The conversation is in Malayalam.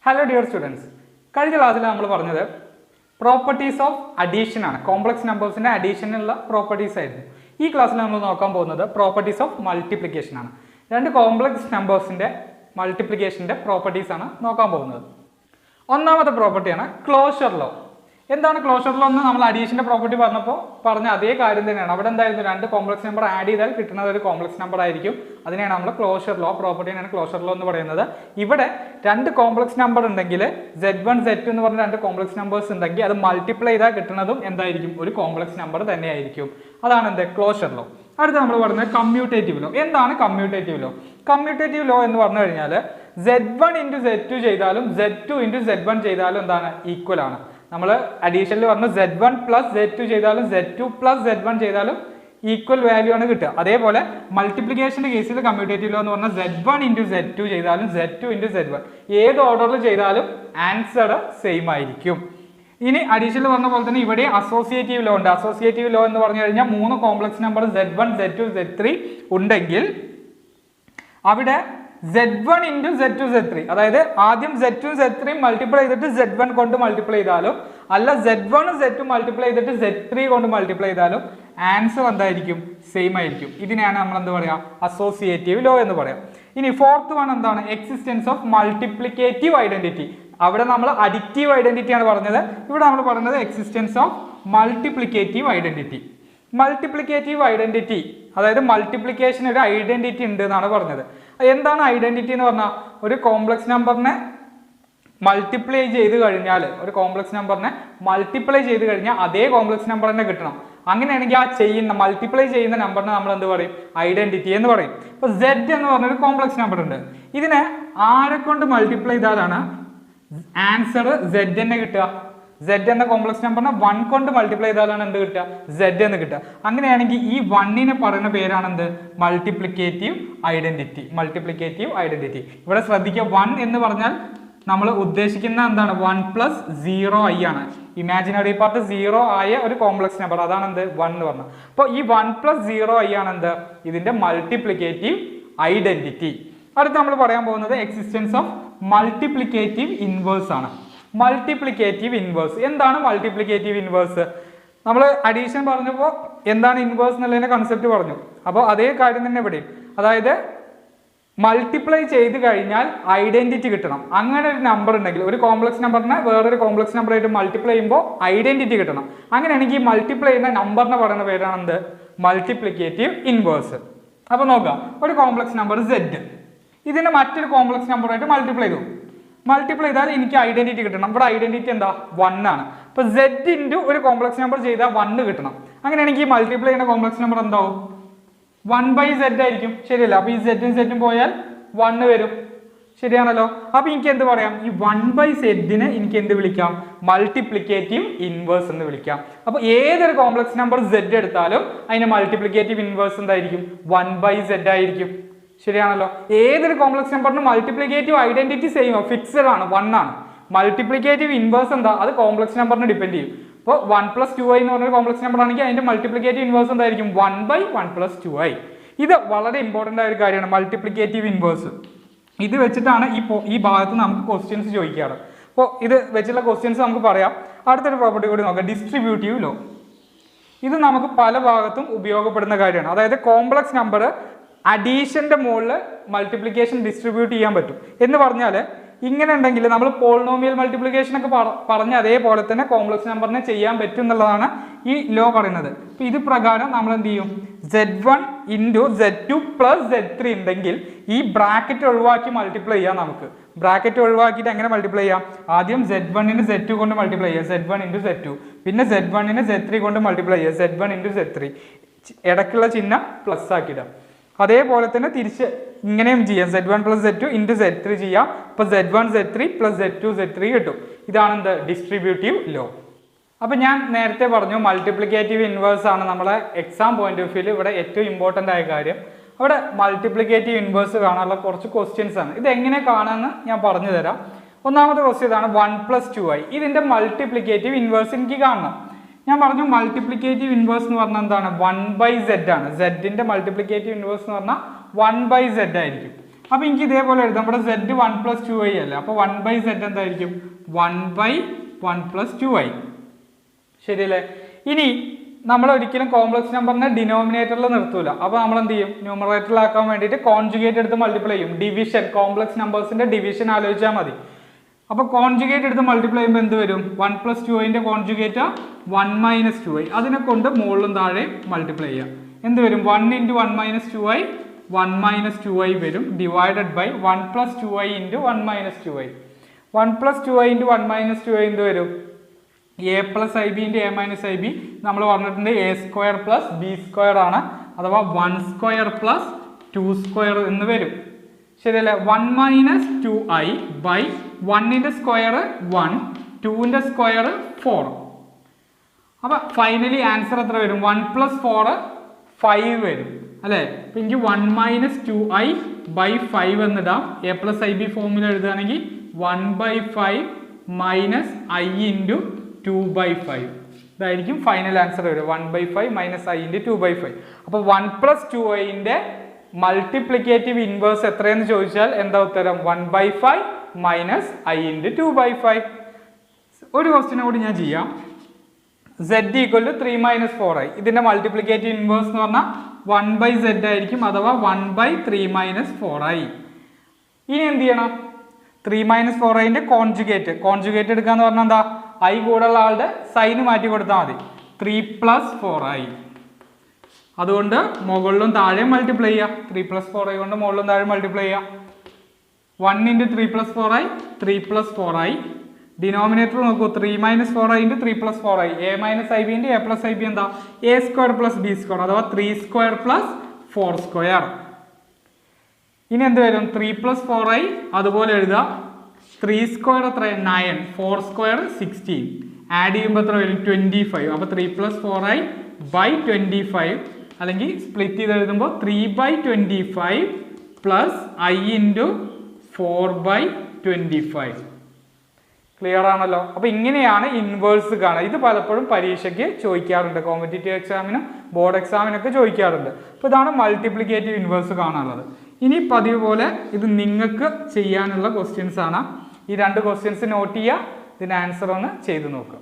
Hello dear students. കഴിഞ്ഞ ക്ലാസ്സിൽ നമ്മൾ പറഞ്ഞത് പ്രോപ്പർട്ടീസ് ഓഫ് അഡീഷൻ ആണ്. കോംപ്ലക്സ് നമ്പേഴ്സിന്റെ അഡീഷനുള്ള പ്രോപ്പർട്ടീസ് ആയിരുന്നു. ഈ ക്ലാസ്സിൽ നമ്മൾ നോക്കാൻ പോകുന്നത് പ്രോപ്പർട്ടീസ് ഓഫ് മൾട്ടിപ്ലിക്കേഷൻ ആണ്. രണ്ട് കോംപ്ലക്സ് നമ്പേഴ്സിന്റെ മൾട്ടിപ്ലിക്കേഷന്റെ പ്രോപ്പർട്ടീസ് ആണ് നോക്കാൻ പോകുന്നത്. ഒന്നാമത്തെ പ്രോപ്പർട്ടിയാണ് ക്ലോഷർ ലോ. എന്താണ് ക്ലോഷർ ലോ എന്ന് നമ്മൾ അഡീഷന്റെ പ്രോപ്പർട്ടി പറഞ്ഞ അതേ കാര്യം തന്നെയാണ്. അവിടെ എന്തായിരുന്നു, രണ്ട് കോംപ്ലക്സ് നമ്പർ ആഡ് ചെയ്താൽ കിട്ടുന്നത് ഒരു കോംപ്ലക്സ് നമ്പർ ആയിരിക്കും. അതിനെയാണ് നമ്മൾ ക്ലോഷർ ലോ പ്രോപ്പർട്ടിയാണ് ക്ലോഷർ ലോ എന്ന് പറയുന്നത്. ഇവിടെ രണ്ട് കോംപ്ലക്സ് നമ്പർ ഉണ്ടെങ്കിൽ Z1 Z2 എന്ന് പറഞ്ഞ രണ്ട് കോംപ്ലക്സ് നമ്പേഴ്സ് ഉണ്ടെങ്കിൽ അത് മൾട്ടിപ്ലൈ ചെയ്താൽ കിട്ടുന്നതും എന്തായിരിക്കും, ഒരു കോംപ്ലക്സ് നമ്പർ തന്നെയായിരിക്കും. അതാണ് എന്ത്, ക്ലോഷർ ലോ. അടുത്ത നമ്മൾ പറയുന്നത് കമ്മ്യൂട്ടേറ്റീവ് ലോ. എന്താണ് കമ്മ്യൂട്ടേറ്റീവ് ലോ? കമ്മ്യൂട്ടേറ്റീവ് ലോ എന്ന് പറഞ്ഞു കഴിഞ്ഞാൽ Z1 × Z2 ചെയ്താലും Z2 × Z1 ചെയ്താലും എന്താണ്, ഈക്വൽ ആണ്. നമ്മൾ അഡീഷനിൽ പറഞ്ഞു Z1 + Z2 ചെയ്താലും Z2 + Z1 ചെയ്താലും ഈക്വൽ വാല്യൂ ആണ് കിട്ടുക. അതേപോലെ മൾട്ടിപ്ലിക്കേഷന്റെ കേസിൽ കമ്മ്യൂട്ടേറ്റീവ് ലോ എന്ന് പറഞ്ഞാൽ Z1 × Z2 ചെയ്താലും Z2 × Z1 ഏത് ഓർഡറിൽ ചെയ്താലും ആൻസർ സെയിം ആയിരിക്കും. ഇനി അഡീഷനിൽ പറഞ്ഞ പോലെ തന്നെ ഇവിടെ അസോസിയേറ്റീവ് ലോ ഉണ്ട്. അസോസിയേറ്റീവ് ലോ എന്ന് പറഞ്ഞു കഴിഞ്ഞാൽ മൂന്ന് complex number Z1 Z2 Z3 ഉണ്ടെങ്കിൽ അവിടെ Z1 × Z2 Z3, അതായത് ആദ്യം Z2 Z3 മൾട്ടിപ്ലൈ ചെയ്തിട്ട് Z1 കൊണ്ട് മൾട്ടിപ്ലൈ ചെയ്താലും അല്ല Z1 Z2 മൾട്ടിപ്ലൈ ചെയ്തിട്ട് Z3 കൊണ്ട് മൾട്ടിപ്ലൈ ചെയ്താലും ആൻസർ എന്തായിരിക്കും, സെയിം ആയിരിക്കും. ഇതിനെയാണ് നമ്മൾ എന്ത് പറയാം, അസോസിയേറ്റീവ് ലോ എന്ന് പറയാം. ഇനി ഫോർത്ത് വൺ എന്താണ്, എക്സിസ്റ്റൻസ് ഓഫ് മൾട്ടിപ്ലിക്കേറ്റീവ് ഐഡന്റിറ്റി. അവിടെ നമ്മൾ അഡിറ്റീവ് ഐഡന്റിറ്റി ആണ് പറഞ്ഞത്, ഇവിടെ നമ്മൾ പറയുന്നത് existence of multiplicative identity. Multiplicative identity അതായത് മൾട്ടിപ്ലിക്കേഷൻ ഒരു ഐഡന്റിറ്റി ഉണ്ട് എന്നാണ് പറഞ്ഞത്. എന്താണ് ഐഡന്റിറ്റി എന്ന് പറഞ്ഞാൽ, ഒരു കോംപ്ലക്സ് നമ്പറിനെ മൾട്ടിപ്ലൈ ചെയ്ത് കഴിഞ്ഞാൽ അതേ കോംപ്ലക്സ് നമ്പർ തന്നെ കിട്ടണം. അങ്ങനെയാണെങ്കിൽ ആ മൾട്ടിപ്ലൈ ചെയ്യുന്ന നമ്പറിനെ നമ്മൾ എന്ത് പറയും, ഐഡന്റിറ്റി എന്ന് പറയും. ഇപ്പൊ Z എന്ന് പറഞ്ഞൊരു കോംപ്ലക്സ് നമ്പർ ഉണ്ട്. ഇതിനെ ആരെ കൊണ്ട് മൾട്ടിപ്ലൈ ചെയ്താലാണ് ആൻസർ Z തന്നെ കിട്ടുക? Z എന്ന കോംപ്ലക്സ് നമ്പറിനെ 1 കൊണ്ട് മൾട്ടിപ്ലൈ ചെയ്താലാണ് എന്ത് കിട്ടുക, Z എന്ന് കിട്ടുക. അങ്ങനെയാണെങ്കിൽ ഈ 1നെ പറയുന്ന പേരാണ് എന്ത്, മൾട്ടിപ്ലിക്കേറ്റീവ് ഐഡന്റിറ്റി. Multiplicative identity. ഇവിടെ ശ്രദ്ധിക്കുക, 1 എന്ന് പറഞ്ഞാൽ നമ്മൾ ഉദ്ദേശിക്കുന്ന എന്താണ്, 1 + 0i ആണ്. ഇമാജിനറി പാർട്ട് 0 ആയ ഒരു കോംപ്ലക്സ് നമ്പർ, അതാണ് എന്ത്, 1 എന്ന് പറഞ്ഞത്. അപ്പോൾ ഈ 1 + 0i ആണ് എന്ത്, ഇതിന്റെ മൾട്ടിപ്ലിക്കേറ്റീവ് ഐഡന്റിറ്റി. അടുത്ത് നമ്മൾ പറയാൻ പോകുന്നത് എക്സിസ്റ്റൻസ് ഓഫ് മൾട്ടിപ്ലിക്കേറ്റീവ് ഇൻവേഴ്സ് ആണ്. മൾട്ടിപ്ലിക്കേറ്റീവ് ഇൻവേഴ്സ് എന്താണ്? മൾട്ടിപ്ലിക്കേറ്റീവ് ഇൻവേഴ്സ് നമ്മൾ അഡീഷൻ പറഞ്ഞപ്പോൾ എന്താണ് ഇൻവേഴ്സ് എന്നുള്ളതിന്റെ കൺസെപ്റ്റ് പറഞ്ഞു. അപ്പോൾ അതേ കാര്യം തന്നെ ഇവിടെ, അതായത് മൾട്ടിപ്ലൈ ചെയ്ത് കഴിഞ്ഞാൽ ഐഡന്റിറ്റി കിട്ടണം. അങ്ങനെ ഒരു നമ്പർ ഉണ്ടെങ്കിൽ, ഒരു കോംപ്ലക്സ് നമ്പറിനെ വേറൊരു കോംപ്ലക്സ് നമ്പർ ആയിട്ട് മൾട്ടിപ്ലൈ ചെയ്യുമ്പോൾ ഐഡന്റിറ്റി കിട്ടണം. അങ്ങനെയാണെങ്കിൽ മൾട്ടിപ്ലൈ ചെയ്യുന്ന നമ്പറിനെ പറയുന്ന പേരാണ് എന്ത്, മൾട്ടിപ്ലിക്കേറ്റീവ് ഇൻവേഴ്സ്. അപ്പൊ നോക്കാം, ഒരു കോംപ്ലക്സ് നമ്പർ Z, ഇതിനെ മറ്റൊരു കോംപ്ലക്സ് നമ്പറായിട്ട് മൾട്ടിപ്ലൈ ചെയ്തു. മൾട്ടിപ്ലൈ ചെയ്താൽ എനിക്ക് ഐഡന്റിറ്റി കിട്ടണം. ഇവിടെ ഐഡന്റിറ്റി എന്താ, 1 ആണ്. അപ്പൊ Z × ഒരു കോംപ്ലക്സ് നമ്പർ ചെയ്താൽ 1 കിട്ടണം. അങ്ങനെയാണെങ്കിൽ ഈ മൾട്ടിപ്ലൈ ചെയ്യുന്ന കോംപ്ലക്സ് നമ്പർ എന്താവും, 1/Z ആയിരിക്കും. ശരിയല്ല? അപ്പൊ ഈ Z പോയാൽ 1 വരും. ശരിയാണല്ലോ? അപ്പൊ എനിക്ക് എന്ത് പറയാം, ഈ 1/Z എനിക്ക് എന്ത് വിളിക്കാം, മൾട്ടിപ്ലിക്കേറ്റീവ് ഇൻവേഴ്സ് എന്ന് വിളിക്കാം. അപ്പൊ ഏതൊരു കോംപ്ലക്സ് നമ്പർ Z എടുത്താലും അതിന്റെ മൾട്ടിപ്ലിക്കേറ്റീവ് ഇൻവേഴ്സ് എന്തായിരിക്കും, 1/Z ആയിരിക്കും. ശരിയാണല്ലോ? ഏതൊരു കോംപ്ലക്സ് നമ്പറിന് മൾട്ടിപ്ലിക്കേറ്റീവ് ഐഡന്റിറ്റി സെയിം ഫിക്സഡ് ആണ്, 1 ആണ്. മൾട്ടിപ്ലിക്കേറ്റീവ് ഇൻവേഴ്സ് എന്താ, അത് കോംപ്ലക്സ് നമ്പറിനെ ഡിപെൻഡ് ചെയ്യും. ഇപ്പോൾ 1 + 2i എന്ന് പറഞ്ഞൊരു കോംപ്ലക്സ് നമ്പർ ആണെങ്കിൽ അതിന്റെ മൾട്ടിപ്ലിക്കേറ്റീവ് ഇൻവേഴ്സ് എന്തായിരിക്കും, 1/1 + 2i. ഇത് വളരെ ഇമ്പോർട്ടന്റ് ആയ ഒരു കാര്യമാണ്, മൾട്ടിപ്ലിക്കേറ്റീവ് ഇൻവേഴ്സ്. ഇത് വെച്ചിട്ടാണ് ഈ ഭാഗത്ത് നമുക്ക് ക്വസ്റ്റ്യൻസ് ചോദിക്കാറ്. അപ്പോൾ ഇത് വെച്ചുള്ള ക്വസ്റ്റ്യൻസ് നമുക്ക് പറയാം. അടുത്തൊരു പ്രോപ്പർട്ടി കൂടി നോക്കാം, ഡിസ്ട്രിബ്യൂട്ടീവ് ലോ. ഇത് നമുക്ക് പല ഭാഗത്തും ഉപയോഗപ്പെടുന്ന കാര്യമാണ്. അതായത് കോംപ്ലക്സ് നമ്പർ അഡീഷന്റെ മുകളിൽ മൾട്ടിപ്ലിക്കേഷൻ ഡിസ്ട്രിബ്യൂട്ട് ചെയ്യാൻ പറ്റും എന്ന് പറഞ്ഞാൽ, ഇങ്ങനെ ഉണ്ടെങ്കിൽ നമ്മൾ പോളിനോമിയൽ മൾട്ടിപ്ലിക്കേഷൻ ഒക്കെ പറഞ്ഞ അതേപോലെ തന്നെ കോംപ്ലക്സ് നമ്പറിനെ ചെയ്യാൻ പറ്റും എന്നുള്ളതാണ് ഈ ലോ പറയുന്നത്. അപ്പൊ ഇത് പ്രകാരം നമ്മൾ എന്ത് ചെയ്യും, Z1 × Z2 + Z3 ഉണ്ടെങ്കിൽ ഈ ബ്രാക്കറ്റ് ഒഴിവാക്കി മൾട്ടിപ്ലൈ ചെയ്യാം. നമുക്ക് ബ്രാക്കറ്റ് ഒഴിവാക്കിയിട്ട് എങ്ങനെ മൾട്ടിപ്ലൈ ചെയ്യാം, ആദ്യം Z1 × Z2 കൊണ്ട് മൾട്ടിപ്ലൈ ചെയ്യുക, Z1 × Z2, പിന്നെ Z1 × Z3 കൊണ്ട് മൾട്ടിപ്ലൈ ചെയ്യുക, Z1 × Z3, ഇടയ്ക്കുള്ള ചിഹ്നം പ്ലസ് ആക്കിയിടാം. അതേപോലെ തന്നെ തിരിച്ച് ഇങ്ങനെയും ചെയ്യാം, Z1 + Z2 × Z3 ചെയ്യാം. അപ്പൊ Z1 Z3 + Z2 Z3 കിട്ടും. ഇതാണ് എന്ത്, ഡിസ്ട്രിബ്യൂട്ടീവ് ലോ. അപ്പൊ ഞാൻ നേരത്തെ പറഞ്ഞു മൾട്ടിപ്ലിക്കേറ്റീവ് ഇൻവേഴ്സ് ആണ് നമ്മളെ എക്സാം പോയിന്റ് ഓഫ് വ്യൂവിൽ ഇവിടെ ഏറ്റവും ഇമ്പോർട്ടന്റ് ആയ കാര്യം. അവിടെ മൾട്ടിപ്ലിക്കേറ്റീവ് ഇൻവേഴ്സ് കാണാനുള്ള കുറച്ച് ക്വസ്റ്റ്യൻസ് ആണ്. ഇത് എങ്ങനെ കാണാമെന്ന് ഞാൻ പറഞ്ഞു തരാം. ഒന്നാമത്തെ ക്വസ്റ്റ്യൻ ഇതാണ്, 1 + 2i. ഇതിന്റെ മൾട്ടിപ്ലിക്കേറ്റീവ് ഇൻവേഴ്സ് എനിക്ക് കാണണം. ഞാൻ പറഞ്ഞു മൾട്ടിപ്ലിക്കേറ്റീവ് ഇൻവേഴ്സ് എന്ന് പറഞ്ഞാൽ എന്താണ്, 1/Z ആണ്. Z ന്റെ മൾട്ടിപ്ലിക്കേറ്റീവ് ഇൻവേഴ്സ് എന്ന് പറഞ്ഞാൽ 1/Z ആയിരിക്കും. അപ്പോൾ എനിക്ക് ഇതേപോലെ എഴുതാം. നമ്മുടെ z 1 + 2i അല്ലേ, അപ്പോൾ 1/z എന്തായിരിക്കും 1/1 + 2i. ശരിയല്ലേ? ഇനി നമ്മൾ ഒരിക്കലും കോംപ്ലക്സ് നമ്പറിനെ ഡിനോമിനേറ്ററിൽ നിർത്തൂല. അപ്പോൾ നമ്മൾ എന്ത് ചെയ്യും, ന്യൂമറേറ്ററിലാക്കാൻ വേണ്ടിയിട്ട് കോൺജുഗേറ്റ് എടുത്ത് മൾട്ടിപ്ലൈ ചെയ്യും. ഡിവിഷൻ, കോംപ്ലക്സ് നമ്പേഴ്സിന്റെ ഡിവിഷൻ ആലോചിച്ചാൽ മതി. അപ്പോൾ കോൺജുഗേറ്റ് എടുത്ത് മൾട്ടിപ്ലൈ ചെയ്യുമ്പോൾ എന്ത് വരും, 1 + 2iന്റെ കോൺജുഗേറ്റ് 1 - 2i. അതിനെ കൊണ്ട് മുകളിലും താഴെ മൾട്ടിപ്ലൈ ചെയ്യാം. എന്ത് വരും, 1 × 1 - 2i 1 - 2i വരും, divided by 1 + 2i × 1 - 2i. 1 + 2i × 1 - 2i എന്ത് വരും, a + ib × a - ib. നമ്മൾ പറഞ്ഞിട്ടുണ്ട് a² + b² ആണ്, അഥവാ 1² + 2² എന്ന് വരും. ശരിയല്ലേ? 1 - 2i ബൈ 1ന്റെ സ്ക്വയർ 1, 2ന്റെ സ്ക്വയർ 4. അപ്പൊ ഫൈനലി ആൻസർ എത്ര വരും, 1 + 4 5 വരും അല്ലേ. അപ്പൊ എനിക്ക് 1 - 2i ബൈ 5 എന്നിടാം. a + ib ഫോമിൽ എഴുതുകയാണെങ്കിൽ 1/5 മൈനസ് i × 2/5. ഇതായിരിക്കും ഫൈനൽ ആൻസർ വരും, 1/5 മൈനസ് i × 2/5. അപ്പോൾ 1 + 2iന്റെ മൾട്ടിപ്ലിക്കേറ്റീവ് ഇൻവേഴ്സ് എത്രയെന്ന് ചോദിച്ചാൽ എന്താ ഉത്തരം, 1/5 മൈനസ് i × 2/5. ഒരു ക്വസ്റ്റ്യൻ കൂടി ഞാൻ ചെയ്യാം. z = 3 - 4i. ഇതിന്റെ മൾട്ടിപ്ലിക്കേറ്റീവ് ഇൻവേഴ്സ് എന്ന് പറഞ്ഞാൽ 1/z ആയിരിക്കും, അഥവാ 1/3 - 4i. ഇനി എന്ത് ചെയ്യണം, 3 - 4iന്റെ കോൺജുഗേറ്റ് എടുക്കാന്ന് പറഞ്ഞാൽ എന്താ, i കൂടെയുള്ള ആളുടെ സൈന് മാറ്റി കൊടുത്താൽ മതി. 3 + 4i. അതുകൊണ്ട് മുകളിലും താഴെ മൾട്ടിപ്ലൈ ചെയ്യാം. 3 + 4i കൊണ്ട് മുകളിലും താഴെ മൾട്ടിപ്ലൈ ചെയ്യാം. 1 × 3 + 4i 3 + 4i. ഡിനോമിനേറ്റർ നോക്കൂ, 3 - 4i × 3 + 4i. a - ib × a + ib എന്താ, a² + b², അഥവാ 3² + 4². ഇനി എന്ത് വരും, 3 + 4i അതുപോലെ എഴുതുക. 3² എത്ര, 9, 4² 16. ആഡ് ചെയ്യുമ്പോൾ എത്ര വരും, 25. അപ്പോൾ 3 + 4i ബൈ 25, അല്ലെങ്കിൽ സ്പ്ലിറ്റ് ചെയ്ത് എഴുതുമ്പോൾ 3/25 പ്ലസ് i × 4/25. ക്ലിയർ ആണല്ലോ? അപ്പോൾ ഇങ്ങനെയാണ് ഇൻവേഴ്സ് കാണുക. ഇത് പലപ്പോഴും പരീക്ഷയ്ക്ക് ചോദിക്കാറുണ്ട്, കോമ്പറ്റേറ്റീവ് എക്സാമിനും ബോർഡ് എക്സാമിനൊക്കെ ചോദിക്കാറുണ്ട്. അപ്പോൾ ഇതാണ് മൾട്ടിപ്ലിക്കേറ്റീവ് ഇൻവേഴ്സ് കാണാനുള്ളത്. ഇനി പതിവ് പോലെ ഇത് നിങ്ങൾക്ക് ചെയ്യാനുള്ള ക്വസ്റ്റ്യൻസ് ആണ്. ഈ 2 ക്വസ്റ്റ്യൻസ് നോട്ട് ചെയ്യുക, ഇതിൻ്റെ ആൻസർ ഒന്ന് ചെയ്ത് നോക്കുക.